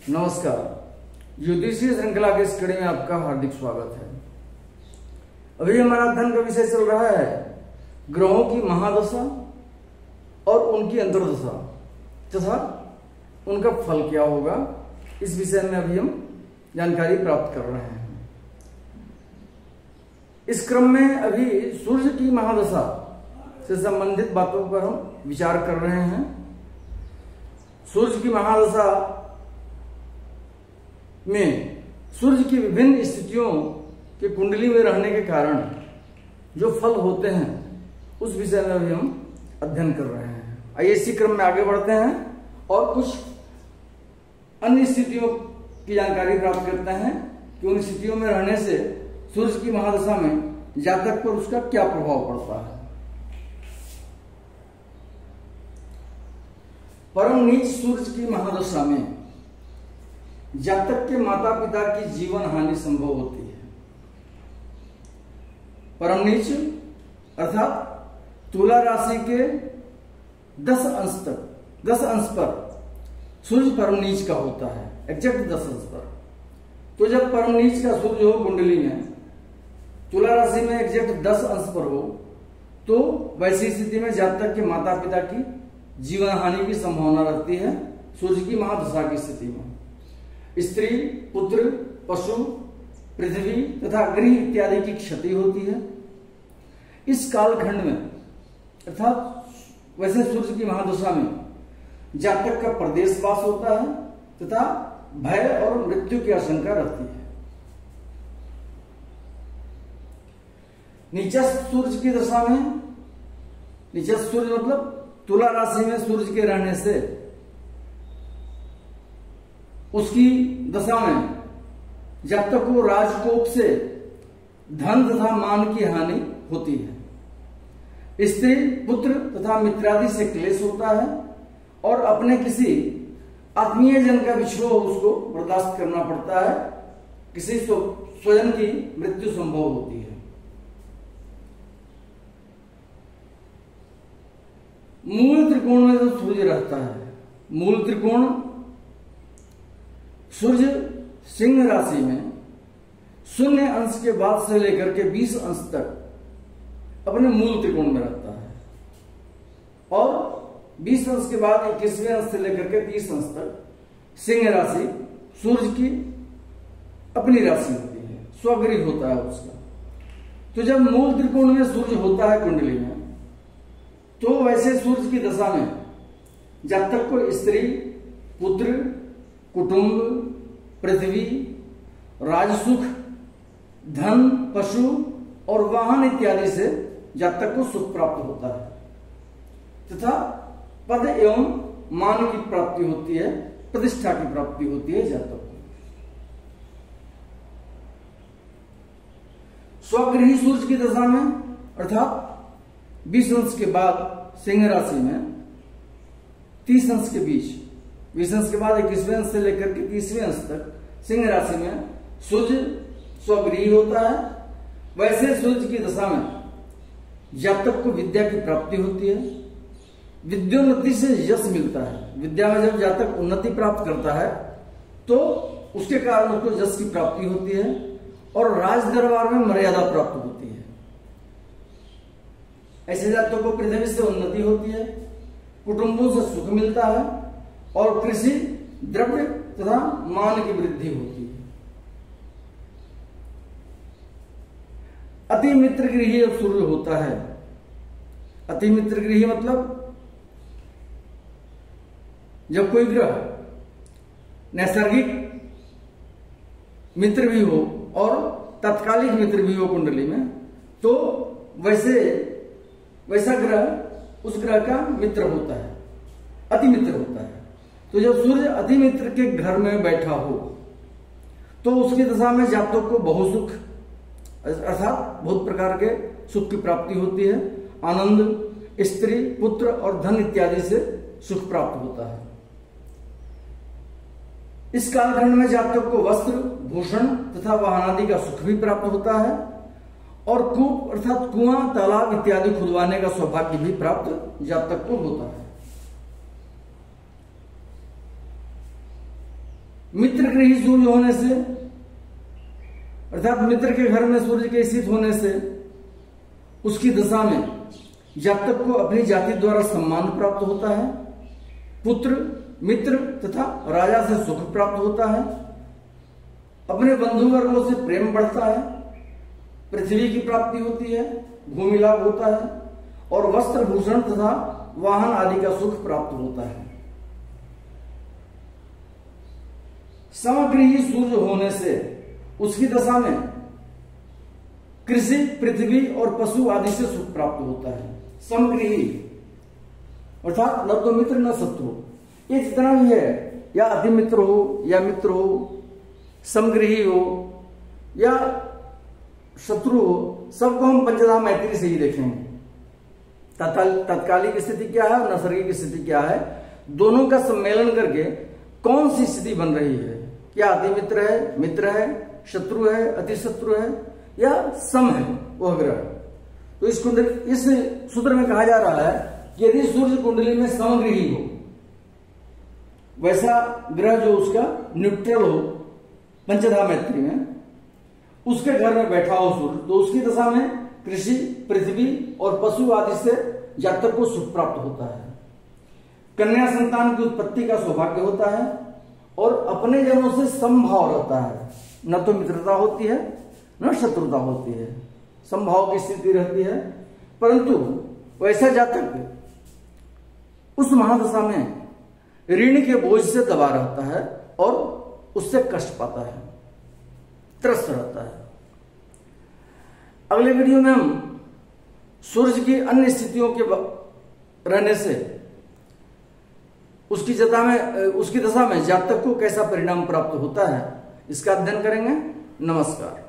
नमस्कार। ज्योतिषीय श्रृंखला के इस कड़ी में आपका हार्दिक स्वागत है। अभी हमारा अध्ययन का विषय चल रहा है ग्रहों की महादशा और उनकी अंतर्दशा तथा उनका फल क्या होगा, इस विषय में अभी हम जानकारी प्राप्त कर रहे हैं। इस क्रम में अभी सूर्य की महादशा से संबंधित बातों पर हम विचार कर रहे हैं। सूर्य की महादशा में सूर्य की विभिन्न स्थितियों के कुंडली में रहने के कारण जो फल होते हैं उस विषय में अभी हम अध्ययन कर रहे हैं। आइए इसी क्रम में आगे बढ़ते हैं और कुछ अन्य स्थितियों की जानकारी प्राप्त करते हैं कि उन स्थितियों में रहने से सूर्य की महादशा में जातक पर उसका क्या प्रभाव पड़ता है। परम नीच सूर्य की महादशा में जातक के माता पिता की जीवन हानि संभव होती है। परम नीच अर्थात तुला राशि के 10 अंश पर सूर्य परम नीच का होता है, एग्जैक्ट 10 अंश पर। तो जब परम नीच का सूर्य हो कुंडली में तुला राशि में एग्जैक्ट 10 अंश पर हो तो वैसी स्थिति में जातक के माता पिता की जीवन हानि की संभावना रहती है। सूर्य की महादशा की स्थिति में स्त्री, पुत्र, पशु, पृथ्वी तथा गृह इत्यादि की क्षति होती है। इस कालखंड में अर्थात वैसे सूर्य की महादशा में जातक का प्रदेशवास होता है तथा भय और मृत्यु की आशंका रहती है। नीचा सूर्य की दशा में, नीचा सूर्य मतलब तुला राशि में सूर्य के रहने से उसकी दशा में जातक को राजकोप से धन तथा मान की हानि होती है। स्त्री, पुत्र तथा मित्रादि से क्लेश होता है और अपने किसी आत्मीय जन का विछोह उसको बर्दाश्त करना पड़ता है। किसी स्वजन की मृत्यु संभव होती है। मूल त्रिकोण में जो सूर्य रहता है, मूल त्रिकोण सूर्य सिंह राशि में 0 अंश के बाद से लेकर के 20 अंश तक अपने मूल त्रिकोण में रहता है और 20 अंश के बाद 21वें अंश से लेकर के 30 अंश तक सिंह राशि सूर्य की अपनी राशि होती है, स्वगृह होता है उसका। तो जब मूल त्रिकोण में सूर्य होता है कुंडली में तो वैसे सूर्य की दशा में जातक को स्त्री, पुत्र, कुटुंब, पृथ्वी, राजसुख, धन, पशु और वाहन इत्यादि से जातक को सुख प्राप्त होता है तथा पद एवं मान की प्राप्ति होती है, प्रतिष्ठा की प्राप्ति होती है जातक को। स्वगृही सूर्य की दशा में अर्थात 20 अंश के बाद सिंह राशि में 30 अंश के बीच, 20 अंश के बाद 21वें अंश से लेकर के 30वें अंश तक सिंह राशि में सूर्य स्वगृही होता है। वैसे सूर्य की दशा में जातक को विद्या की प्राप्ति होती है। विद्योन्नति से यश मिलता है। विद्या में जब जातक उन्नति प्राप्त करता है तो उसके कारण उसको यश की प्राप्ति होती है और राज दरबार में मर्यादा प्राप्त होती है। ऐसे जातकों को पृथ्वी से उन्नति होती है, कुटुंबों से सुख मिलता है और कृषि, द्रव्य तथा मान की वृद्धि होती है। अति मित्र गृही जब सूर्य होता है, अति मित्र गृही मतलब जब कोई ग्रह नैसर्गिक मित्र भी हो और तत्कालिक मित्र भी हो कुंडली में तो वैसा ग्रह उस ग्रह का मित्र होता है, अति मित्र होता है। तो जब सूर्य अति मित्र के घर में बैठा हो तो उसकी दशा में जातक को बहुसुख अर्थात बहुत प्रकार के सुख की प्राप्ति होती है। आनंद, स्त्री, पुत्र और धन इत्यादि से सुख प्राप्त होता है। इस कालखंड में जातक को वस्त्र, भूषण तथा वाहन आदि का सुख भी प्राप्त होता है और कूप अर्थात कुआं, तालाब इत्यादि खुदवाने का सौभाग्य भी प्राप्त जातक को होता है। मित्र गृही सूर्य होने से, अर्थात मित्र के घर में सूर्य के स्थित होने से उसकी दशा में जातक को अपनी जाति द्वारा सम्मान प्राप्त होता है, पुत्र, मित्र तथा राजा से सुख प्राप्त होता है, अपने बंधु वर्गों से प्रेम बढ़ता है, पृथ्वी की प्राप्ति होती है, भूमि लाभ होता है और वस्त्र भूषण तथा वाहन आदि का सुख प्राप्त होता है। समगृही सूर्य होने से उसकी दशा में कृषि, पृथ्वी और पशु आदि से सुख प्राप्त होता है। समगृही अर्थात न तो मित्र न शत्रु, ये जितना भी है, या अतिमित्र हो या मित्र हो, समगृही हो या शत्रु हो, सबको हम पंचधा मैत्री से ही देखेंगे। तत्कालिक स्थिति क्या है और नैसर्गिक स्थिति क्या है, दोनों का सम्मेलन करके कौन सी स्थिति बन रही है, क्या अतिमित्र है, मित्र है, शत्रु है, अतिशत्रु है या सम है वह ग्रह। तो इस सूत्र में कहा जा रहा है कि यदि सूर्य कुंडली में समगृही हो, वैसा ग्रह जो उसका न्यूट्रल हो पंचधा मैत्री में, उसके घर में बैठा हो सूर्य, तो उसकी दशा में कृषि, पृथ्वी और पशु आदि से जातक को सुख प्राप्त होता है। कन्या संतान की उत्पत्ति का सौभाग्य होता है और अपने जनों से समभाव रहता है, न तो मित्रता होती है न शत्रुता होती है, समभाव की स्थिति रहती है। परंतु वैसा जातक उस महादशा में ऋण के बोझ से दबा रहता है और उससे कष्ट पाता है, त्रस्त रहता है। अगले वीडियो में हम सूर्य की अन्य स्थितियों के रहने से उसकी दशा में जातक को कैसा परिणाम प्राप्त होता है, इसका अध्ययन करेंगे। नमस्कार।